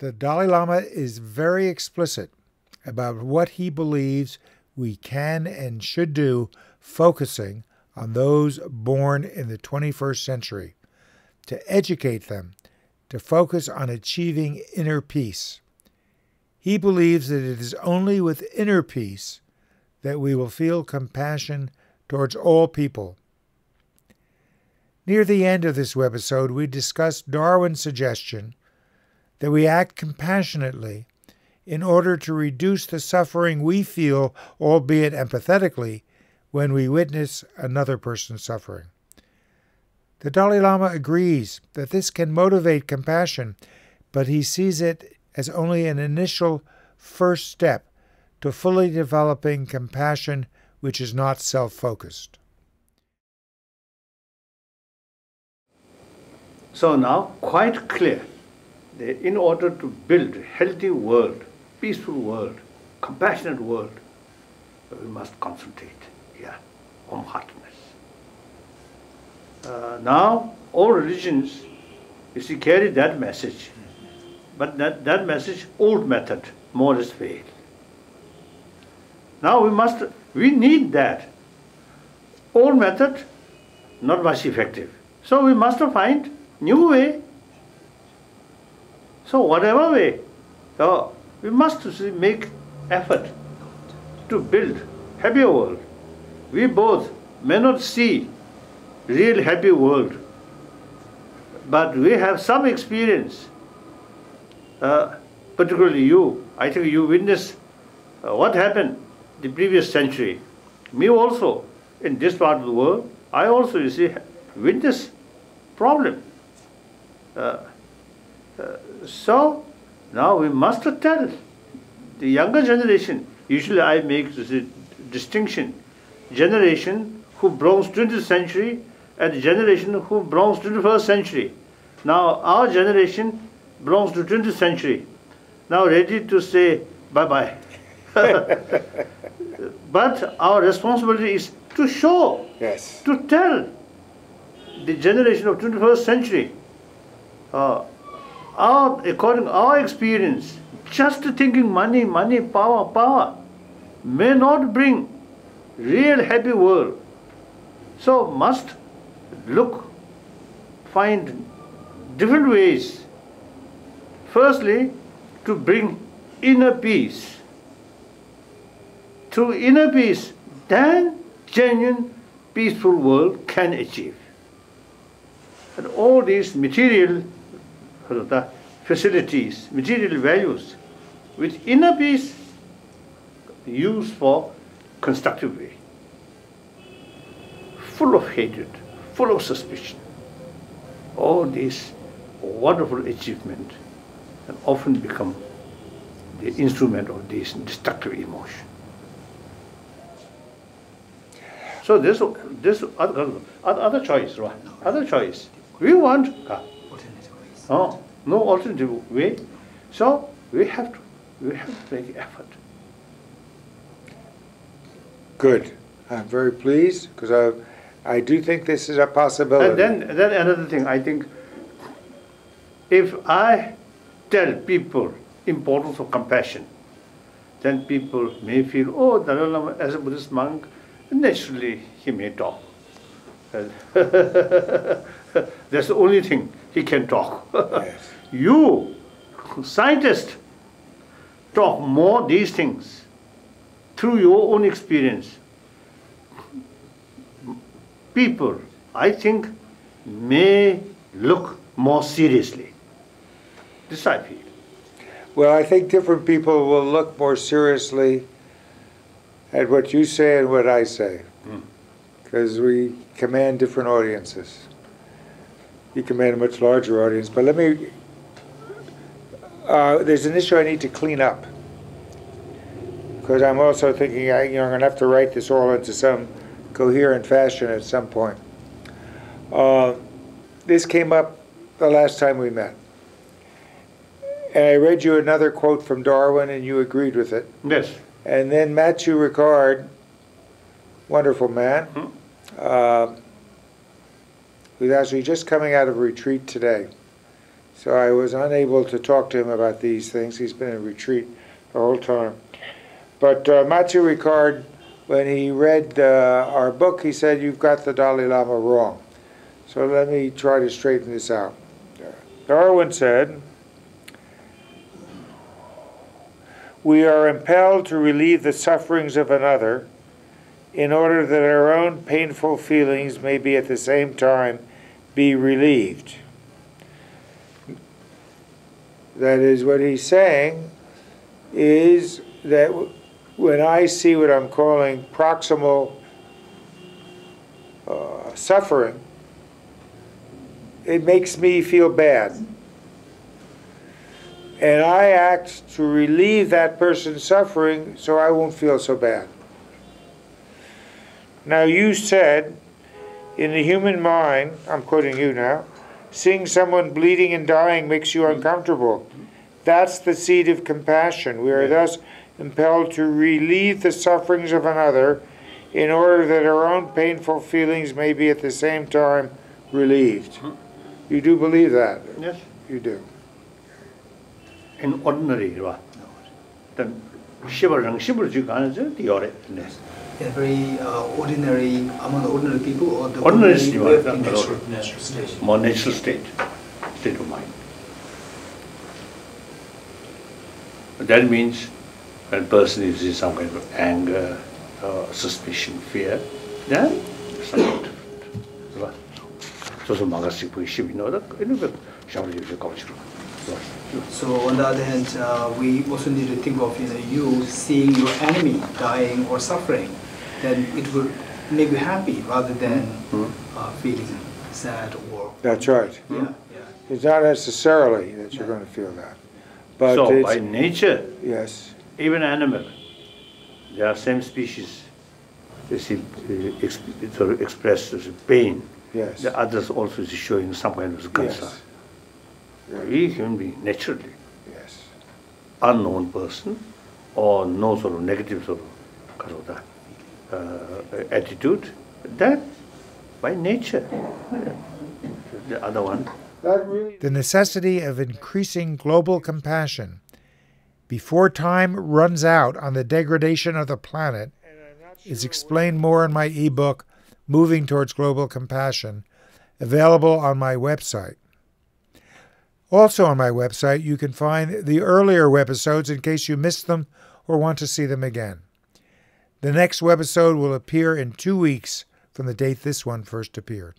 The Dalai Lama is very explicit about what he believes we can and should do, focusing on those born in the 21st century, to educate them, to focus on achieving inner peace. He believes that it is only with inner peace that we will feel compassion towards all people. Near the end of this webisode, we discussed Darwin's suggestion that we act compassionately in order to reduce the suffering we feel, albeit empathetically, when we witness another person suffering. The Dalai Lama agrees that this can motivate compassion, but he sees it as only an initial first step to fully developing compassion which is not self-focused. So now, quite clear, that in order to build a healthy world, peaceful world, compassionate world, we must concentrate on heartedness. Now, all religions, you see, carry that message, but that message, old method, more is failed. Now we need that. Old method, not much effective. So we must find new way. So whatever way, we must make effort to build happier world. We both may not see real happy world, but we have some experience. Particularly you, I think you witnessed what happened the previous century. Me also, in this part of the world, I also, you see, witness problem. So now we must tell the younger generation. Usually I make this distinction: generation who belongs to 20th century and generation who belongs to the 21st century. Now our generation belongs to 20th century. Now ready to say bye-bye. But our responsibility is to show, to tell the generation of 21st century, according to our experience, just thinking money, money, power, power may not bring real happy world. So must find different ways. Firstly, to bring inner peace. Through inner peace, then genuine peaceful world can achieve. And all these material facilities, material values, with inner peace used for constructive way, full of hatred, full of suspicion. All these wonderful achievements and often become the instrument of this destructive emotion. So there's other choice, right? Other choice. We want no alternative way. So we have to make effort. Good. I'm very pleased because I do think this is a possibility. And then another thing, I think, if I tell people importance of compassion, then people may feel, oh, Dalai Lama as a Buddhist monk, naturally he may talk. That's the only thing he can talk. Yes. You, scientists, talk more these things through your own experience. People, I think, may look more seriously. This I feel. Well, I think different people will look more seriously at what you say and what I say, because we command different audiences. You command a much larger audience, but let me, there's an issue I need to clean up, because I'm also thinking I'm going to have to write this all into some coherent fashion at some point. This came up the last time we met. And I read you another quote from Darwin, and you agreed with it. Yes. And then Matthew Ricard, wonderful man, who's actually just coming out of retreat today, So I was unable to talk to him about these things. He's been in retreat the whole time. But Mathieu Ricard, when he read our book, he said, "You've got the Dalai Lama wrong." So let me try to straighten this out. Darwin said, "We are impelled to relieve the sufferings of another in order that our own painful feelings may be at the same time be relieved." That is, what he's saying is that when I see what I'm calling proximal suffering, it makes me feel bad. And I act to relieve that person's suffering so I won't feel so bad. Now, you said, in the human mind, I'm quoting you now, seeing someone bleeding and dying makes you uncomfortable. That's the seed of compassion. We are thus impelled to relieve the sufferings of another in order that our own painful feelings may be at the same time relieved. You do believe that? Yes. You do. In ordinary, then shiver, you can't Yes. Yeah, very ordinary, among the ordinary people, or the ordinary way of natural state. More natural state of mind. That means when a person is in some kind of anger, suspicion, fear, then something different. So on the other hand, we also need to think of you seeing your enemy dying or suffering, then it will make you happy rather than feeling sad or. That's right. Yeah. It's not necessarily that you're going to feel that. But so it's, by nature, yes, even animal, they are same species. They see express pain. yes, The others also is showing some kind of concern. yes, We human being naturally, yes. unknown person or no sort of negative sort of attitude, that by nature. The other one. The necessity of increasing global compassion before time runs out on the degradation of the planet is explained more in my ebook, Moving Towards Global Compassion, available on my website. Also on my website, you can find the earlier webisodes in case you missed them or want to see them again. The next webisode will appear in 2 weeks from the date this one first appeared.